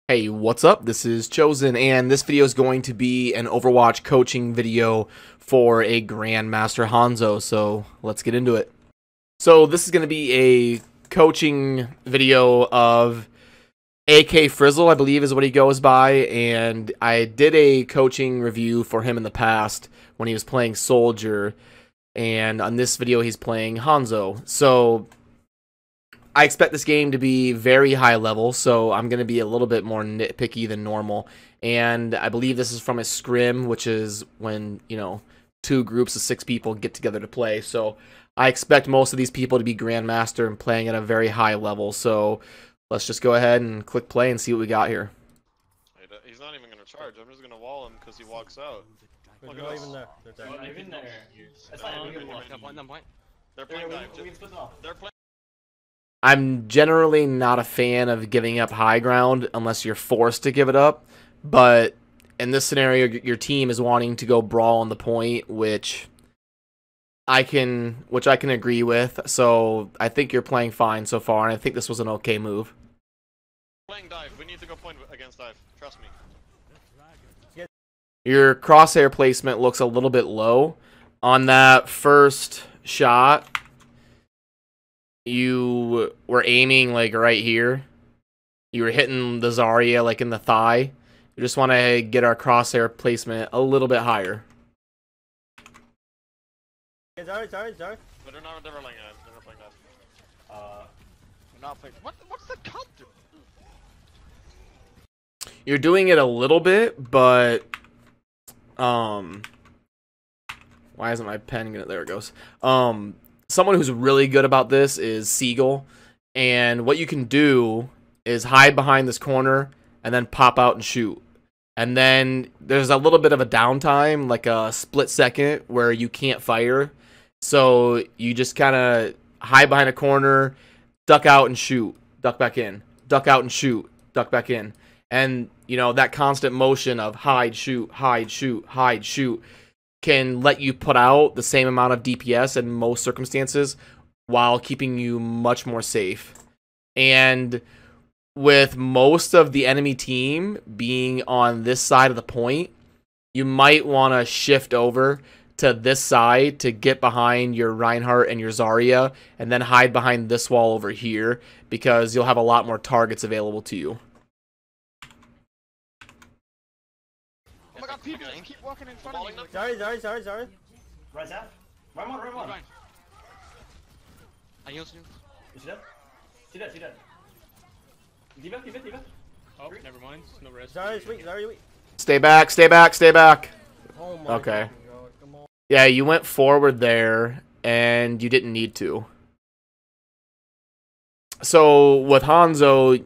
Hey, what's up? This is Chosen, and this video is going to be an Overwatch coaching video for a Grandmaster Hanzo, so let's get into it. So this is going to be a coaching video of AK Frizzle, I believe is what he goes by, and I did a coaching review for him in the past when he was playing Soldier, and on this video he's playing Hanzo. So I expect this game to be very high level, so I'm going to be a little bit more nitpicky than normal. And I believe this is from a scrim, which is when, you know, two groups of 6 people get together to play. So I expect most of these people to be Grandmaster and playing at a very high level. So let's just go ahead and click play and see what we got here. He's not even going to charge. I'm just going to wall him because he walks out. Look at even there. Not even there. That's fine. We can block that point. They're playing dive. They're playing. I'm generally not a fan of giving up high ground unless you're forced to give it up, but in this scenario, your team is wanting to go brawl on the point, which I can agree with. So I think you're playing fine so far, and I think this was an okay move. Playing dive. We need to go point against dive. Trust me. Your crosshair placement looks a little bit low on that first shot. You were aiming like right here. You were hitting the Zarya like in the thigh. You just want to get our crosshair placement a little bit higher. Sorry. But they're not playing dive. They're not playing dive. We're not playing. What's the counter? You're doing it a little bit, but why isn't my pen gonna? There it goes. Someone who's really good about this is Seagull, and what you can do is hide behind this corner and then pop out and shoot. And then there's a little bit of a downtime, like a split second where you can't fire. So you just kind of hide behind a corner, duck out and shoot, duck back in, duck out and shoot, duck back in. And, you know, that constant motion of hide, shoot, hide, shoot, hide, shoot can let you put out the same amount of DPS in most circumstances while keeping you much more safe. And with most of the enemy team being on this side of the point, you might want to shift over to this side to get behind your Reinhardt and your Zarya and then hide behind this wall over here because you'll have a lot more targets available to you. Oh my god, people just keep walking in front of me. Sorry. Right out. Run one. I heal you. Is she dead? D.Va. Oh, never mind. No rest. Sorry, wait. Stay back. Oh my Okay. God, come on. Yeah, you went forward there, and you didn't need to. So, with Hanzo,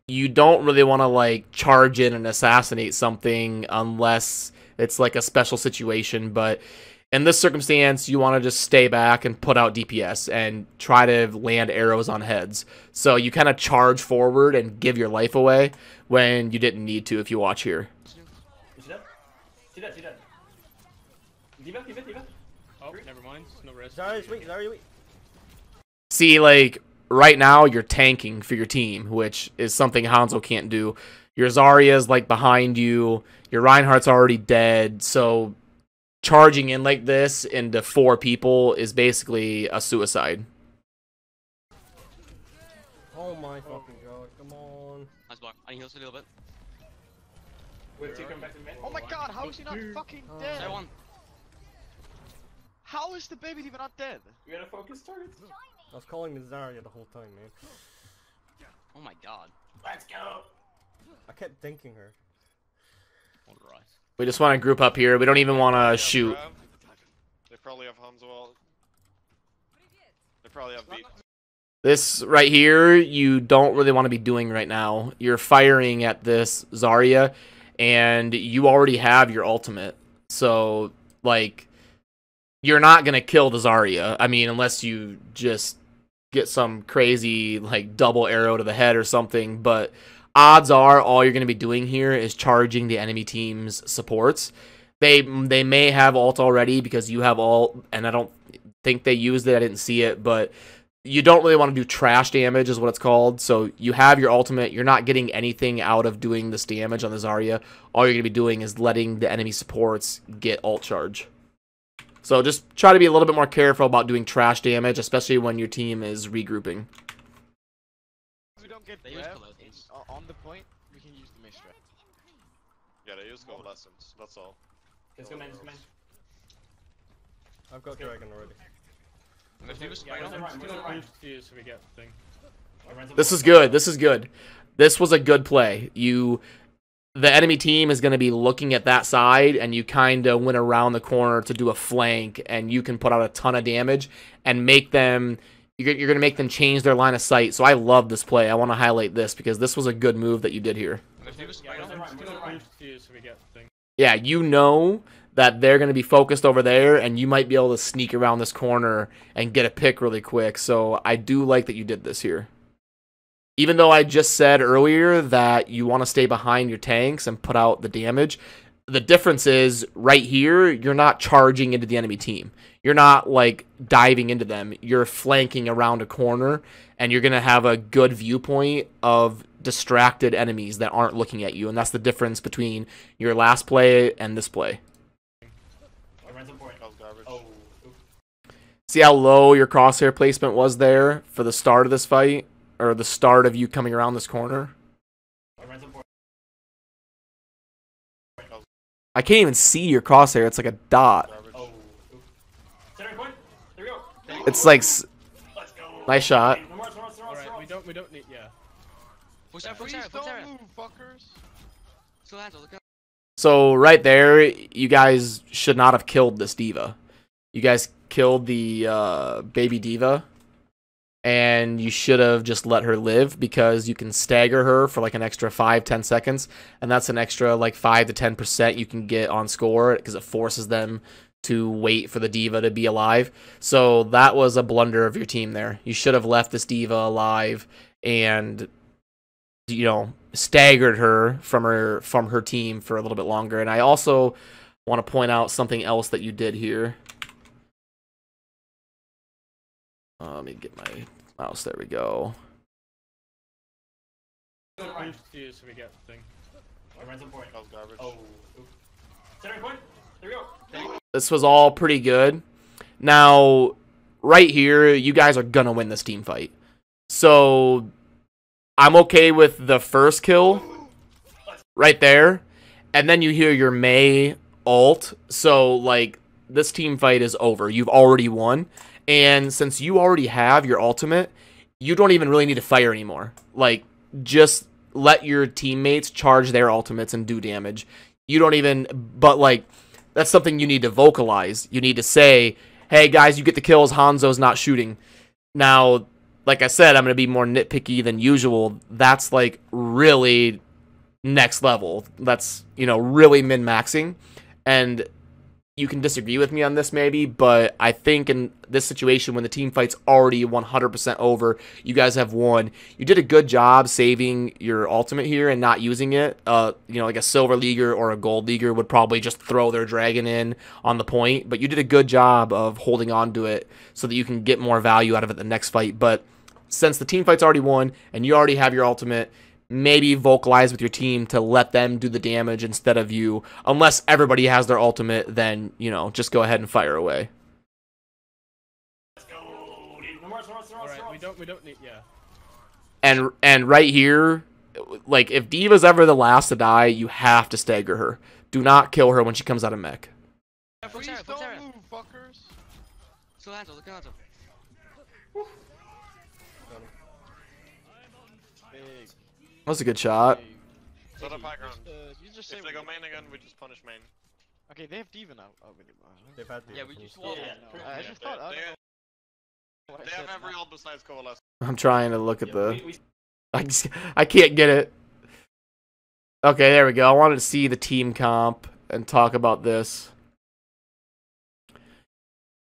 you don't really want to, like, charge in and assassinate something unless it's, like, a special situation, but in this circumstance, you want to just stay back and put out DPS and try to land arrows on heads. So you kind of charge forward and give your life away when you didn't need to if you watch here. Is she dead? D.Va. Oh, never mind. No rest. Sorry, wait. See, like, right now you're tanking for your team, which is something Hanzo can't do. Your Zarya's, like, behind you. Your Reinhardt's already dead, so charging in like this into 4 people is basically a suicide. Oh my fucking god, come on. Nice block. I heal a little bit. Wait, come back to the main. Oh my god, how is he not fucking dead? I won. How is the baby even not dead? We gotta focus targets. I was calling the Zarya the whole time, man. Oh my god. Let's go. I kept thinking her. Alright. We just want to group up here. We don't even want to shoot. They probably have Hanzo out. They probably have beat. This right here, you don't really want to be doing right now. You're firing at this Zarya, and you already have your ultimate. So, like, you're not going to kill the Zarya. I mean, unless you just get some crazy, like, double arrow to the head or something. But odds are all you're going to be doing here is charging the enemy team's supports. They may have ult already because you have ult, and I don't think they used it. I didn't see it, but you don't really want to do trash damage is what it's called. So you have your ultimate. You're not getting anything out of doing this damage on the Zarya. All you're going to be doing is letting the enemy supports get ult charge. So just try to be a little bit more careful about doing trash damage, especially when your team is regrouping. We don't get They use breath Colossus. on the point, we can use the Mist Trap. Yeah, they use coalescence. That's all. Let's go, man. Let's go, man. I've got Dragon already. And if they was Yeah, It's run, gonna run, run. boost you so we get the thing. This is good. This is good. This was a good play. The enemy team is going to be looking at that side, and you kind of went around the corner to do a flank, and you can put out a ton of damage and make them. You're going to make them change their line of sight. So I love this play. I want to highlight this because this was a good move that you did here. And if they was Yeah, run, It's gonna run. boost you so we get the thing. Yeah, you know that they're going to be focused over there, and you might be able to sneak around this corner and get a pick really quick. So I do like that you did this here. Even though I just said earlier that you want to stay behind your tanks and put out the damage, the difference is right here, you're not charging into the enemy team. You're not like diving into them. You're flanking around a corner, and you're going to have a good viewpoint of distracted enemies that aren't looking at you. And that's the difference between your last play and this play. I ran some point. That was garbage. Oh. Oof. See how low your crosshair placement was there for the start of this fight? Or the start of you coming around this corner? I ran some point. I can't even see your crosshair. It's like a dot. Garbage. Oh. Oof. Center point. There we go. It's like... Let's go. Nice shot. No more, no more, no more, Alright, no we more. don't need, yeah. Push out, push Please out, push don't out. move, fuckers! Still Hanzo, look out. So right there, you guys should not have killed this diva. You guys killed the baby diva. And you should have just let her live because you can stagger her for like an extra 5-10 seconds. And that's an extra like 5 to 10% you can get on score because it forces them to wait for the diva to be alive. So that was a blunder of your team there. You should have left this diva alive and, you know, staggered her from her team for a little bit longer. And I also want to point out something else that you did here. Let me get my mouse. There we go. It's gonna boost you so we get the thing. I ran some point. That was garbage. Oh. Oof. Center point. There we go. This was all pretty good. Now, right here, you guys are gonna win this team fight. So, I'm okay with the first kill right there. And then you hear your Mei ult. So, like, this team fight is over. You've already won. And since you already have your ultimate, you don't even really need to fire anymore. Like, just let your teammates charge their ultimates and do damage. You don't even, but like, that's something you need to vocalize. You need to say, hey guys, you get the kills, Hanzo's not shooting. Now, like I said, I'm going to be more nitpicky than usual. That's like really next level. That's, you know, really min-maxing. And you can disagree with me on this maybe, but I think in this situation when the team fight's already 100% over, you guys have won. You did a good job saving your ultimate here and not using it. You know, like a silver leaguer or a gold leaguer would probably just throw their dragon in on the point, but you did a good job of holding on to it so that you can get more value out of it the next fight. But since the team fight's already won and you already have your ultimate, maybe vocalize with your team to let them do the damage instead of you. Unless everybody has their ultimate, then, you know, just go ahead and fire away. Let's go. No more, no more, no more, Alright, we don't need, yeah. And right here, like, if Diva's ever the last to die, you have to stagger her. Do not kill her when she comes out of mech. Push Please out, push don't out. move, fuckers! Still Hanzo, look out. Big. That was a good shot. Set up high ground. You just say If they go main again, we just punish main. Okay, they have Diva now. Oh, wait, They've had Yeah, we just won. I just thought. I don't know what I They have said every now. ult besides coalescence. I'm trying to look at Yeah, the... I can't get it. Okay, there we go. I wanted to see the team comp and talk about this.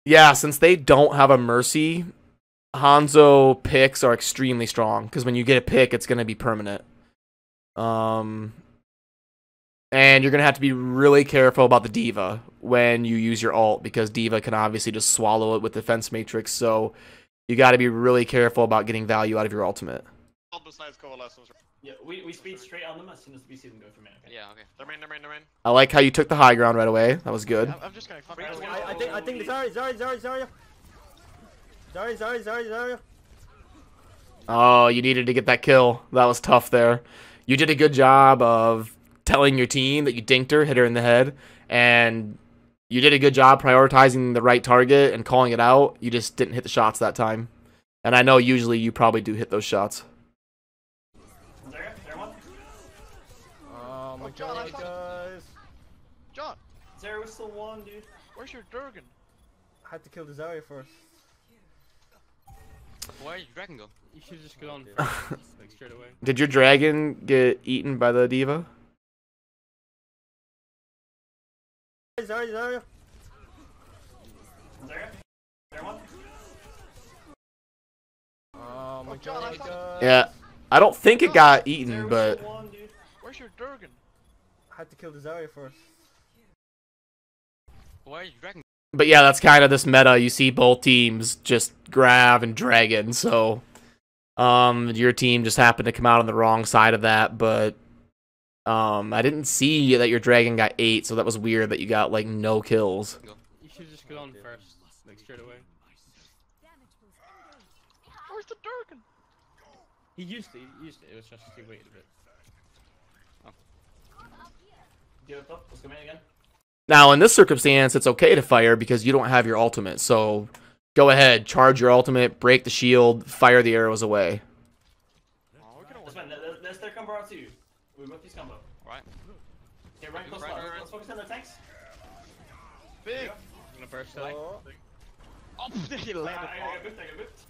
Yeah, since they don't have a Mercy, Hanzo picks are extremely strong. Because when you get a pick, it's going to be permanent. And you're going to have to be really careful about the Diva when you use your ult. Because Diva can obviously just swallow it with Defense Matrix. So you got to be really careful about getting value out of your ultimate. All besides coalescence. Yeah, we speed straight on them as soon as we see them go for main. Okay? Yeah, okay. They're main, they're main, they're main. I like how you took the high ground right away. That was good. I'm just gonna fuck I think the Zarya. Zarya. Oh, you needed to get that kill. That was tough there. You did a good job of telling your team that you dinked her, hit her in the head, and you did a good job prioritizing the right target and calling it out. You just didn't hit the shots that time. And I know usually you probably do hit those shots. There one. Oh my John, god, guys. John, There was still one, dude. where's your Durgan? I had to kill the Zarya first. Where did Dragon go? You should just go on first, like straight away. Did your dragon get eaten by the diva? Zarya. There one. Oh my John, god, guys. Yeah. I don't think it got There eaten, was but still one, dude. Where's your Durgan? I had to kill the Zarya first. Where did Dragon yeah, that's kind of this meta. You see both teams just grab and dragon, so your team just happened to come out on the wrong side of that, but I didn't see that your dragon got 8, so that was weird that you got like no kills. You should just go on first, like straight away. Where's the Durgan? He used it. It was just he waited a bit. Give it up. Let's go main again. Now, in this circumstance, it's okay to fire because you don't have your ultimate. So, go ahead, charge your ultimate, break the shield, fire the arrows away. Oh, we're gonna That's win. fine. That's their combo out too. We both use combo. Right. Okay, right close. Let's focus on their tanks. Big. I'm gonna burst out. Oh. Oh, he landed. I got booped.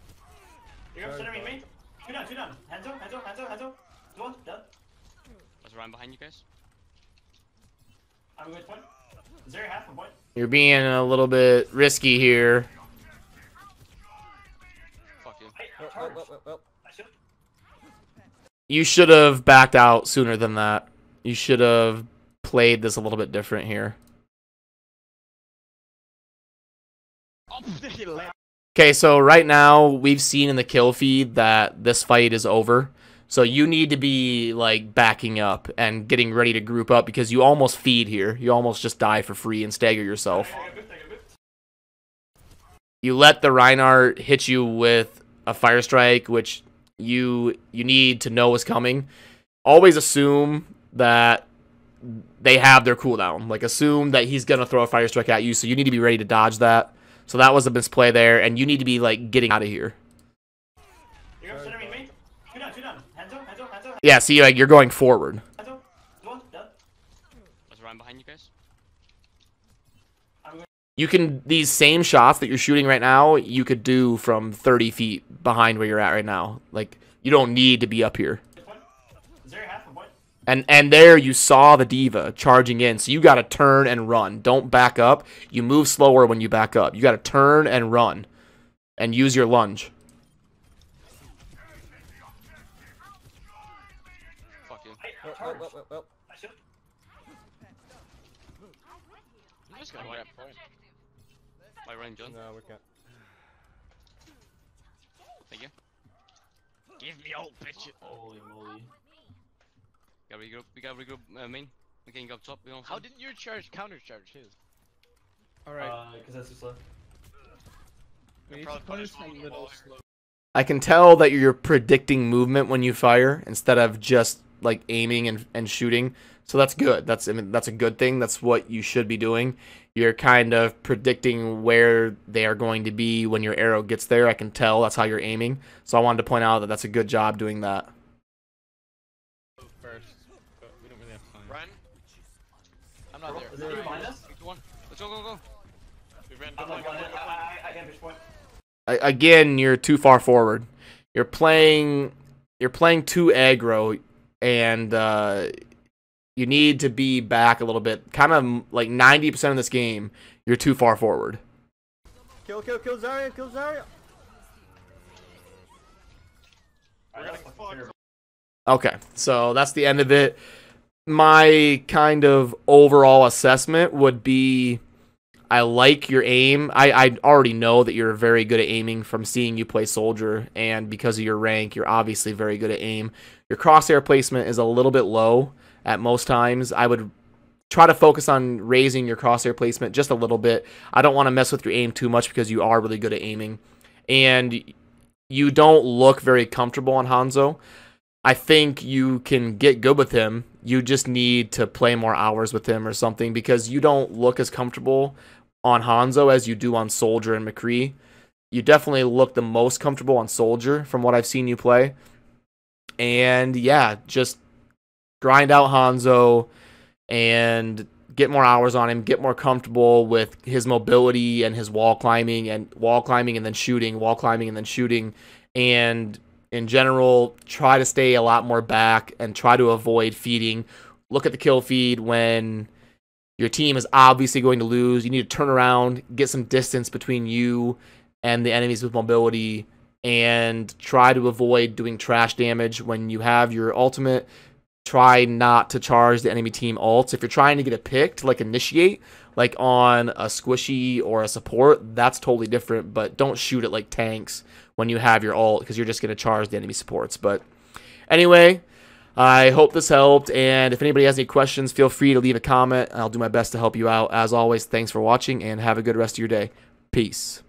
You got center main. Two down. Hanzo. One, done. Let's run behind you guys. I'm going to point. Is there half a point? You're being a little bit risky here. Fuck you. Hey, Well, charge. well. I should. You should have backed out sooner than that. You should have played this a little bit different here. Oh, he landed. Okay, so right now, we've seen in the kill feed that this fight is over. So you need to be, like, backing up and getting ready to group up because you almost feed here. You almost just die for free and stagger yourself. I got booped. You let the Reinhardt hit you with a Fire Strike, which you need to know is coming. Always assume that they have their cooldown. Like, assume that he's going to throw a Fire Strike at you, so you need to be ready to dodge that. So that was a misplay there, and you need to be, like, getting out of here. You got center main. Two down. Hanzo. Yeah, see, like, you're going forward. One, done. Let's run behind you guys. You can, these same shots that you're shooting right now, you could do from 30 feet behind where you're at right now. Like, you don't need to be up here. Is there half a point? And there you saw the diva charging in, so you got to turn and run. Don't back up. You move slower when you back up. You got to turn and run and use your lunge. Fuck you. Hey, Well. I should. I'm just gonna grab point. My run, John. No, we can't. Thank you. Give me old bitch. Holy moly. We gotta regroup main. We can go up top. We don't. How didn't you counter charge his? Alright. Because that's too slow. We need to probably punish punish them me a little more. slow. I can tell that you're predicting movement when you fire instead of just like aiming and shooting. So that's good. That's a good thing. That's what you should be doing. You're kind of predicting where they are going to be when your arrow gets there. I can tell that's how you're aiming. So I wanted to point out that that's a good job doing that. First, but we don't really have time. Run. I'm not there. Is there behind us? 3, 2, 1. Let's go. We ran I'm good not point, good point, good point. I can't push point. Again, you're too far forward. You're playing too aggro, and you need to be back a little bit. Kind of like 90% of this game, you're too far forward. Kill Zarya. We're gonna fuck. Okay, so that's the end of it. My kind of overall assessment would be I like your aim. I already know that you're very good at aiming from seeing you play soldier, and because of your rank, you're obviously very good at aim. Your crosshair placement is a little bit low at most times. I would try to focus on raising your crosshair placement just a little bit. I don't want to mess with your aim too much because you are really good at aiming. And you don't look very comfortable on Hanzo. I think you can get good with him. You just need to play more hours with him or something, because you don't look as comfortable on Hanzo as you do on Soldier and McCree. You definitely look the most comfortable on Soldier from what I've seen you play. And yeah, just grind out Hanzo and get more hours on him, get more comfortable with his mobility and his wall climbing and then shooting, wall climbing and then shooting. And in general, try to stay a lot more back and try to avoid feeding. Look at the kill feed when your team is obviously going to lose. You need to turn around, get some distance between you and the enemies with mobility, and try to avoid doing trash damage when you have your ultimate. Try not to charge the enemy team ults. If you're trying to get a pick to like initiate, like on a squishy or a support, that's totally different, but don't shoot at like tanks when you have your ult, because you're just going to charge the enemy supports. But anyway, I hope this helped, and if anybody has any questions, feel free to leave a comment. I'll do my best to help you out. As always, thanks for watching, and have a good rest of your day. Peace.